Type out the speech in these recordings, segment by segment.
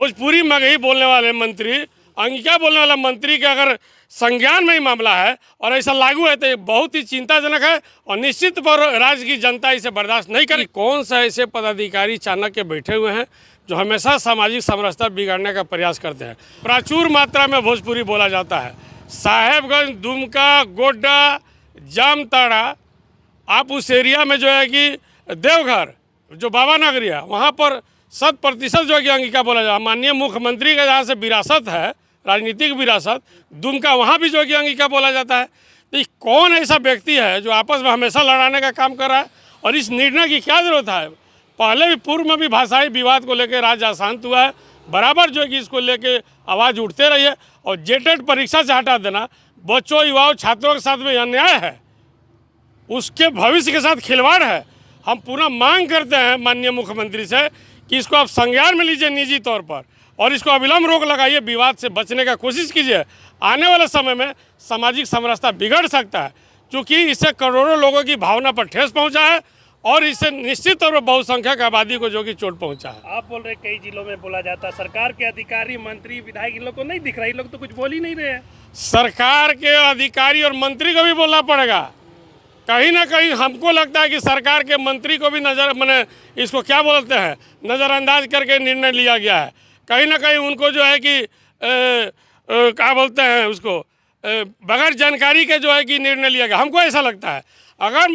भोजपुरी मगही बोलने वाले मंत्री, अंगिका बोलने वाला मंत्री के अगर संज्ञान में ही मामला है और ऐसा लागू है तो ये बहुत ही चिंताजनक है और निश्चित पर राज्य की जनता इसे बर्दाश्त नहीं करेगी। कौन सा ऐसे पदाधिकारी चाणक्य बैठे हुए हैं जो हमेशा सामाजिक समरसता बिगाड़ने का प्रयास करते हैं। प्रचुर मात्रा में भोजपुरी बोला जाता है। साहेबगंज, दुमका, गोड्डा, जामताड़ा, आप उस एरिया में जो है कि देवघर जो बाबा नगरी है वहाँ पर 100% जो है कि अंगिका बोला जाता है। माननीय मुख्यमंत्री का जहाँ से विरासत है, राजनीतिक विरासत, दुमका वहाँ भी जो है कि अंगिका बोला जाता है। तो ये कौन ऐसा व्यक्ति है जो आपस में हमेशा लड़ाने का काम कर रहा है और इस निर्णय की क्या ज़रूरत है? पहले भी पूर्व में भी भाषाई विवाद को लेकर राज्य अशांत हुआ है, बराबर जो है कि इसको लेके आवाज़ उठते रही है। और जेटेट परीक्षा से हटा देना बच्चों, युवाओं, छात्रों के साथ में अन्याय है, उसके भविष्य के साथ खिलवाड़ है। हम पूरा मांग करते हैं माननीय मुख्यमंत्री से कि इसको आप संज्ञान में लीजिए निजी तौर पर और इसको अविलंब रोक लगाइए, विवाद से बचने का कोशिश कीजिए। आने वाले समय में सामाजिक समरसता बिगड़ सकता है क्योंकि इससे करोड़ों लोगों की भावना पर ठेस पहुंचा है और इससे निश्चित तौर पर बहुसंख्यक आबादी को जो कि चोट पहुंचा है। आप बोल रहे कई जिलों में बोला जाता है, सरकार के अधिकारी, मंत्री, विधायक इन लोग को नहीं दिख रहा, इन लोग तो कुछ बोल ही नहीं रहे हैं। सरकार के अधिकारी और मंत्री को भी बोलना पड़ेगा। कहीं ना कहीं हमको लगता है कि सरकार के मंत्री को भी इसको क्या बोलते हैं, नज़रअंदाज करके निर्णय लिया गया है। कहीं ना कहीं उनको जो है कि क्या बोलते हैं उसको, बगैर जानकारी के जो है कि निर्णय लिया गया। हमको ऐसा लगता है अगर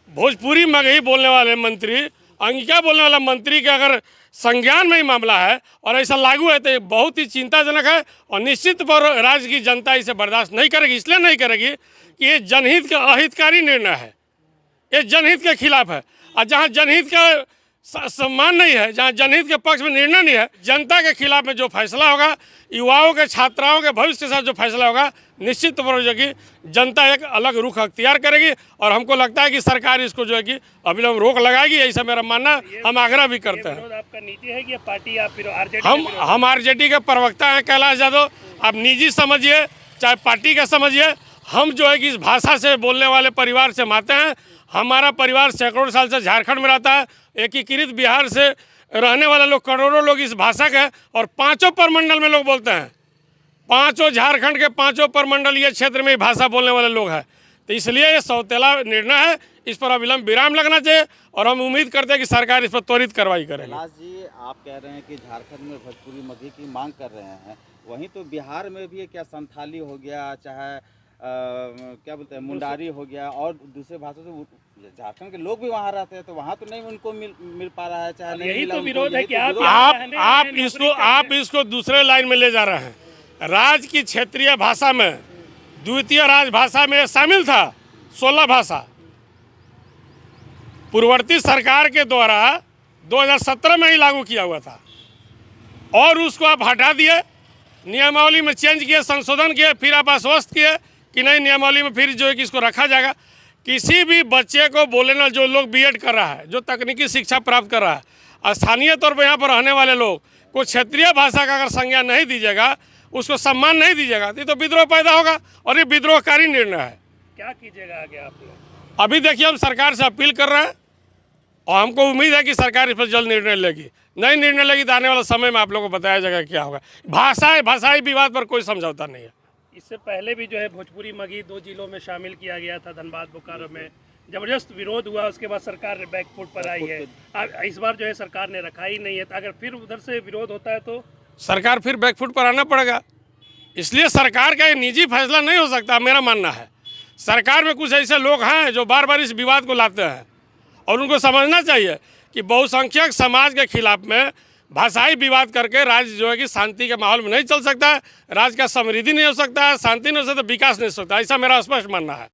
भोजपुरी मगही बोलने वाले मंत्री, अंगिका बोलने वाला मंत्री के अगर संज्ञान में ही मामला है और ऐसा लागू है तो ये बहुत ही चिंताजनक है और निश्चित पर राज्य की जनता इसे बर्दाश्त नहीं करेगी। इसलिए नहीं करेगी कि ये जनहित का अहितकारी निर्णय है, ये जनहित के खिलाफ है। और जहाँ जनहित का सम्मान नहीं है, जहाँ जनहित के पक्ष में निर्णय नहीं है, जनता के खिलाफ में जो फैसला होगा, युवाओं के, छात्राओं के भविष्य के साथ जो फैसला होगा, निश्चित तौर पर कि जनता एक अलग रुख अख्तियार करेगी। और हमको लगता है कि सरकार इसको जो है कि अविलंब रोक लगाएगी, ऐसा मेरा मानना। हम आग्रह भी करते हैं। आपका नीति है कि पार्टी आप हम आरजेडी के प्रवक्ता हैं कैलाश यादव। आप निजी समझिए चाहे पार्टी का समझिए, हम जो है कि इस भाषा से बोलने वाले परिवार से आते हैं। हमारा परिवार सैकड़ों साल से झारखंड में रहता है, एकीकृत बिहार से रहने वाले लोग, करोड़ों लोग इस भाषा के और 5 प्रमंडल में लोग बोलते हैं। 5 झारखंड के 5 प्रमंडल ये क्षेत्र में भाषा बोलने वाले लोग हैं। तो इसलिए ये सौतेला निर्णय है, इस पर अविलंब विराम लगना चाहिए और हम उम्मीद करते हैं कि सरकार इस पर त्वरित कार्रवाई करेगी। कैलाश जी, आप कह रहे हैं कि झारखंड में भोजपुरी मगही की मांग कर रहे हैं, वहीं तो बिहार में भी क्या संथाली हो गया, चाहे क्या बोलते हैं मुंडारी हो गया और दूसरे भाषा से झारखंड के लोग भी वहाँ रहते हैं, तो वहाँ तो नहीं उनको मिल पा रहा है। चाहे नहीं यही तो विरोध है कि आप इसको दूसरे लाइन में ले जा रहे हैं। राज्य की क्षेत्रीय भाषा में द्वितीय राजभाषा में शामिल था 16 भाषा। पूर्ववर्ती सरकार के द्वारा 2017 में ही लागू किया हुआ था और उसको आप हटा दिए, नियमावली में चेंज किए, संशोधन किए, फिर आप आश्वस्त किए कि नहीं नियमावली में फिर जो है कि इसको रखा जाएगा। किसी भी बच्चे को बोलना, जो लोग बीएड कर रहा है, जो तकनीकी शिक्षा प्राप्त कर रहा है, स्थानीय तौर पर यहाँ पर रहने वाले लोग को क्षेत्रीय भाषा का अगर संज्ञान नहीं दीजिएगा, उसको सम्मान नहीं दीजिएगा तो विद्रोह पैदा होगा और ये विद्रोहकारी निर्णय है। क्या कीजिएगा आगे आप लोग? अभी देखिए हम सरकार से अपील कर रहे हैं और हमको उम्मीद है कि सरकार इस पर जल्द निर्णय लेगी। नहीं निर्णय लेगी तो आने वाले समय में आप लोगों को बताया जाएगा क्या होगा। भाषाई विवाद पर कोई समझौता नहीं है। इससे पहले भी जो है भोजपुरी मगही 2 जिलों में शामिल किया गया था, धनबाद, बोकारो में जबरदस्त विरोध हुआ, उसके बाद सरकार बैकफुट पर आई है। इस बार जो है सरकार ने रखा ही नहीं है, तो अगर फिर उधर से विरोध होता है तो सरकार फिर बैकफुट पर आना पड़ेगा। इसलिए सरकार का ये निजी फैसला नहीं हो सकता, मेरा मानना है। सरकार में कुछ ऐसे लोग हैं जो बार बार इस विवाद को लाते हैं और उनको समझना चाहिए कि बहुसंख्यक समाज के खिलाफ में भाषाई विवाद करके राज्य जो है कि शांति के माहौल में नहीं चल सकता है, राज्य का समृद्धि नहीं हो सकता है, शांति नहीं हो सकता, विकास नहीं हो सकता। ऐसा मेरा स्पष्ट मानना है।